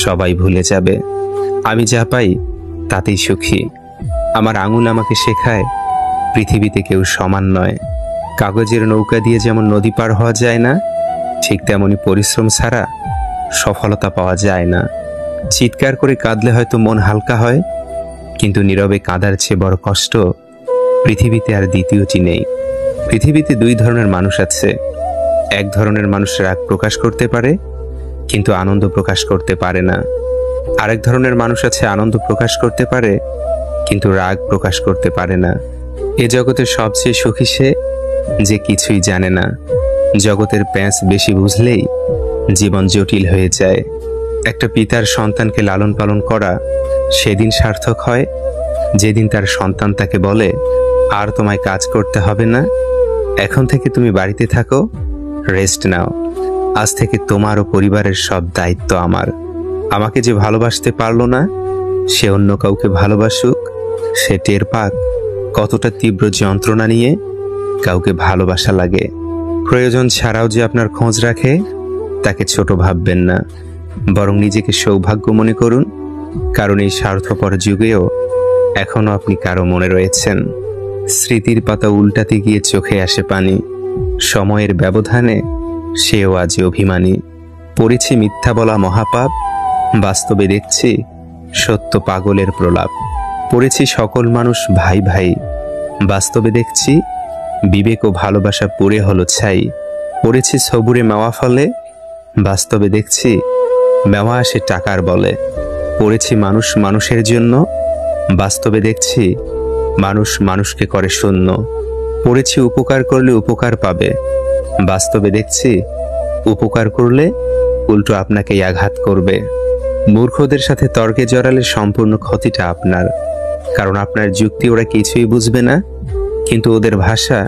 সবাই ভুলে যাবে। আমি যা পাই তাতেই সুখী। আমার আঙুল আমাকে শেখায় পৃথিবীতে কেউ সমান নয়। কাগজের নৌকা দিয়ে যেমন নদী পার হওয়া যায় না, ঠিক তেমনি পরিশ্রম ছাড়া সফলতা পাওয়া যায় না। চিৎকার করে কাঁদলে হয়তো মন হালকা হয়, কিন্তু নীরবে কাঁদার চেয়ে বড় কষ্ট পৃথিবীতে আর দ্বিতীয়টি নেই। পৃথিবীতে দুই ধরনের মানুষ আছে। এক ধরনের মানুষ রাগ প্রকাশ করতে পারে, কিন্তু আনন্দ প্রকাশ করতে পারে না। আরেক ধরনের মানুষ আছে আনন্দ প্রকাশ করতে পারে, কিন্তু রাগ প্রকাশ করতে পারে না। এ জগতের সবচেয়ে সুখী সে, যে কিছুই জানে না। জগতের প্যাঁচ বেশি বুঝলেই জীবন জটিল হয়ে যায়। একটা পিতার সন্তানকে লালন পালন করা সেদিন সার্থক হয় যেদিন তার সন্তান তাকে বলে, আর তোমায় কাজ করতে হবে না, এখন থেকে তুমি বাড়িতে থাকো, রেস্ট নাও। আজ থেকে তোমার ও পরিবারের সব দায়িত্ব আমার। আমাকে যে ভালোবাসতে পারলো না, সে অন্য কাউকে ভালোবাসুক, সে টের পাক কতটা তীব্র যন্ত্রণা নিয়ে কাউকে ভালোবাসা লাগে। প্রয়োজন ছাড়াও যে আপনার খোঁজ রাখে, তাকে ছোট ভাববেন না, বরং নিজেকে সৌভাগ্য মনে করুন, কারণ এই স্বার্থপর যুগেও এখনো আপনি কারো মনে রয়েছেন। স্মৃতির পাতা উল্টাতে গিয়ে চোখে আসে পানি। সময়ের ব্যবধানে সেও আজ অভিমানী। পড়েছি মিথ্যা বলা মহাপাপ, বাস্তবে দেখছি সত্য পাগলের প্রলাপ। পড়েছি সকল মানুষ ভাই ভাই, বাস্তবে দেখছি বিবেক ও ভালোবাসা পুড়ে হলো ছাই। পড়েছি সবুরে মেওয়া ফলে, বাস্তবে দেখছি মেওয়া আসে টাকার বলে। পড়েছি মানুষ মানুষের জন্য, বাস্তবে দেখছি মানুষ মানুষকে করে শূন্য। পড়েছি উপকার করলে উপকার পাবে, বাস্তবে দেখছি উপকার করলে উল্টো আপনাকেই আঘাত করবে। মূর্খদের সাথে তর্কে জড়ালে সম্পূর্ণ ক্ষতিটা আপনার, কারণ আপনার যুক্তি ওরা কিছুই বুঝবে না, কিন্তু ওদের ভাষা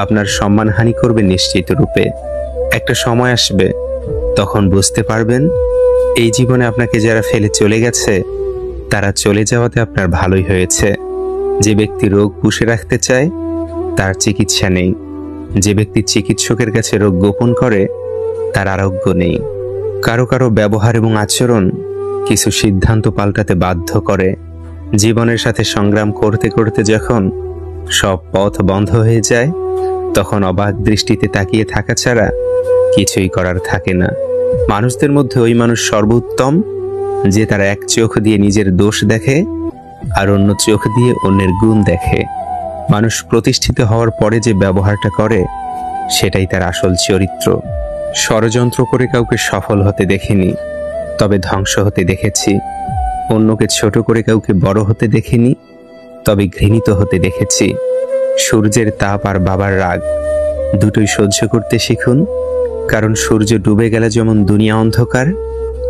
আপনার সম্মানহানি করবে নিশ্চিত রূপে। একটা সময় আসবে, তখন বুঝতে পারবেন এই জীবনে আপনাকে যারা ফেলে চলে গেছে, তারা চলে যাওয়াতে আপনার ভালোই হয়েছে। যে ব্যক্তি রোগ পুষে রাখতে চায়, তার চিকিৎসা নেই। যে ব্যক্তি চিকিৎসকের কাছে রোগ গোপন করে, তার আরোগ্য নেই। কারো কারো ব্যবহার এবং আচরণ কিছু সিদ্ধান্ত পাল্টাতে বাধ্য করে। জীবনের সাথে সংগ্রাম করতে করতে যখন সব পথ বন্ধ হয়ে যায়, তখন অবাক দৃষ্টিতে তাকিয়ে থাকা ছাড়া কিছুই করার থাকে না। মানুষদের মধ্যে ওই মানুষ সর্বোত্তম, যে তার এক চোখ দিয়ে নিজের দোষ দেখে আর অন্য চোখ দিয়ে অন্যের গুণ দেখে। মানুষ প্রতিষ্ঠিত হওয়ার পরে যে ব্যবহারটা করে, সেটাই তার আসল চরিত্র। ষড়যন্ত্র করে কাউকে সফল হতে দেখিনি, তবে ধ্বংস হতে দেখেছি। অন্যকে ছোট করে কাউকে বড় হতে দেখিনি, তবে ঘৃণিত হতে দেখেছি। সূর্যের তাপ আর বাবার রাগ দুটোই সহ্য করতে শিখুন, কারণ সূর্য ডুবে গেলে যেমন দুনিয়া অন্ধকার,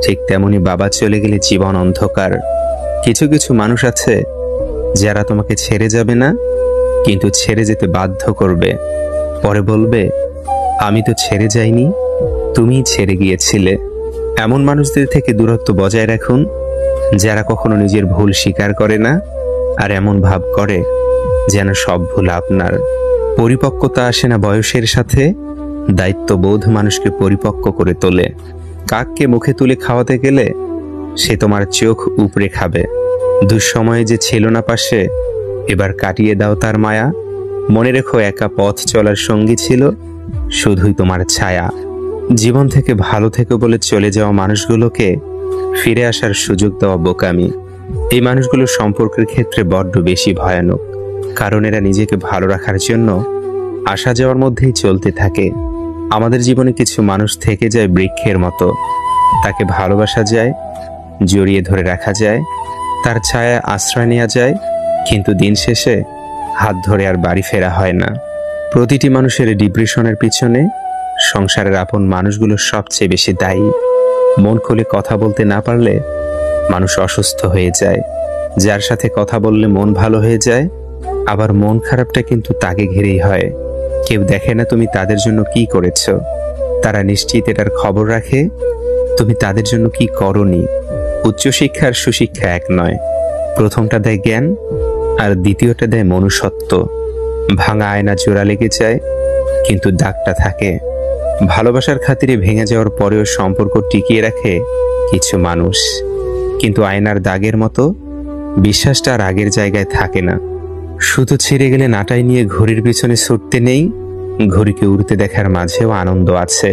ঠিক তেমনি বাবা চলে গেলে জীবন অন্ধকার। কিছু কিছু মানুষ আছে যারা তোমাকে ছেড়ে যাবে না, কিন্তু ছেড়ে যেতে বাধ্য করবে। পরে বলবে, আমি তো ছেড়ে যাইনি, তুমিই ছেড়ে গিয়েছিলে। এমন মানুষদের থেকে দূরত্ব বজায় রাখুন, যারা কখনো নিজের ভুল স্বীকার করে না আর এমন ভাব করে যেন সব ভুল আপনার। পরিপক্কতা আসে না বয়সের সাথে, দায়িত্ববোধ মানুষকে পরিপক্ক করে তোলে। কাককে মুখে তুলে খাওয়াতে গেলে সে তোমার চোখ উপড়ে খাবে। দুঃসময়ে যে ছিল না পাশে, এবার কাটিয়ে দাও তার মায়া। মনে রেখো, একা পথ চলার সঙ্গী ছিল শুধুই তোমার ছায়া। জীবন থেকে ভালো থেকো বলে চলে যাওয়া মানুষগুলোকে ফিরে আসার সুযোগ দেওয়া বোকামি। এই মানুষগুলো সম্পর্কের ক্ষেত্রে বড্ড বেশি ভয়ানক, কারণ এরা নিজেকে ভালো রাখার জন্য আসা যাওয়ার মধ্যেই চলতে থাকে। আমাদের জীবনে কিছু মানুষ থেকে যায় বৃক্ষের মতো, তাকে ভালোবাসা যায়, জড়িয়ে ধরে রাখা যায়, তার ছায়া আশ্রয় নেওয়া যায়, কিন্তু দিন শেষে হাত ধরে আর বাড়ি ফেরা হয় না। প্রতিটি মানুষের ডিপ্রেশনের পিছনে সংসারের আপন মানুষগুলো সবচেয়ে বেশি দায়ী। মন খুলে কথা বলতে না পারলে মানুষ অসুস্থ হয়ে যায়। যার সাথে কথা বললে মন ভালো হয়ে যায়, আবার মন খারাপটা কিন্তু তাকে ঘিরেই হয়। কেউ দেখে না তুমি তাদের জন্য কি করেছ, তারা নিশ্চিত এটার খবর রাখে তুমি তাদের জন্য কি করনি। উচ্চশিক্ষা আর সুশিক্ষা এক নয়, প্রথমটা দেয় জ্ঞান আর দ্বিতীয়টা দেয় মনুষ্যত্ব। ভাঙা আয়না জোড়া লেগে যায়, কিন্তু দাগটা থাকে। ভালোবাসার খাতিরে ভেঙে যাওয়ার পরেও সম্পর্ক টিকিয়ে রাখে কিছু মানুষ, কিন্তু আয়নার দাগের মতো বিশ্বাসটা আর আগের জায়গায় থাকে না। শুধু ছিঁড়ে গেলে নাটাই নিয়ে ঘড়ির পিছনে ছুটতে নেই, ঘড়িকে উড়তে দেখার মাঝেও আনন্দ আছে।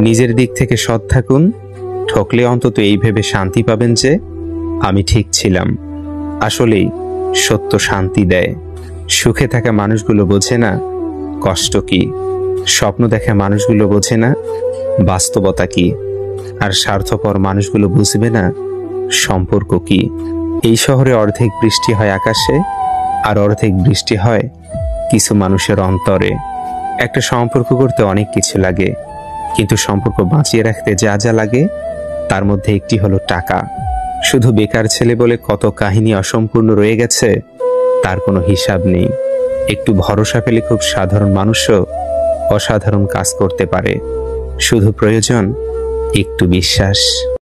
নিজের দিক থেকে সৎ থাকুন, ঠকলে অন্তত এই ভেবে শান্তি পাবেন যে আমি ঠিক ছিলাম। আসলেই সত্য শান্তি দেয়। সুখে থাকা মানুষগুলো বোঝে না কষ্ট কি, স্বপ্ন দেখা মানুষগুলো বোঝে না বাস্তবতা কি, আর স্বার্থপর মানুষগুলো বুঝবে না সম্পর্ক কি। এই শহরে অর্ধেক বৃষ্টি হয় আকাশে, আর অর্ধেক বৃষ্টি হয় কিছু মানুষের অন্তরে। একটা সম্পর্ক করতে অনেক কিছু লাগে, কিন্তু সম্পর্ক বাঁচিয়ে রাখতে যা যা লাগে তার মধ্যে একটি হলো টাকা। শুধু বেকার ছেলে বলে কত কাহিনী অসম্পূর্ণ রয়ে গেছে, তার কোনো হিসাব নেই। একটু ভরসা পেলে খুব সাধারণ মানুষও অসাধারণ কাজ করতে পারে। শুধু প্রয়োজন একটু বিশ্বাস।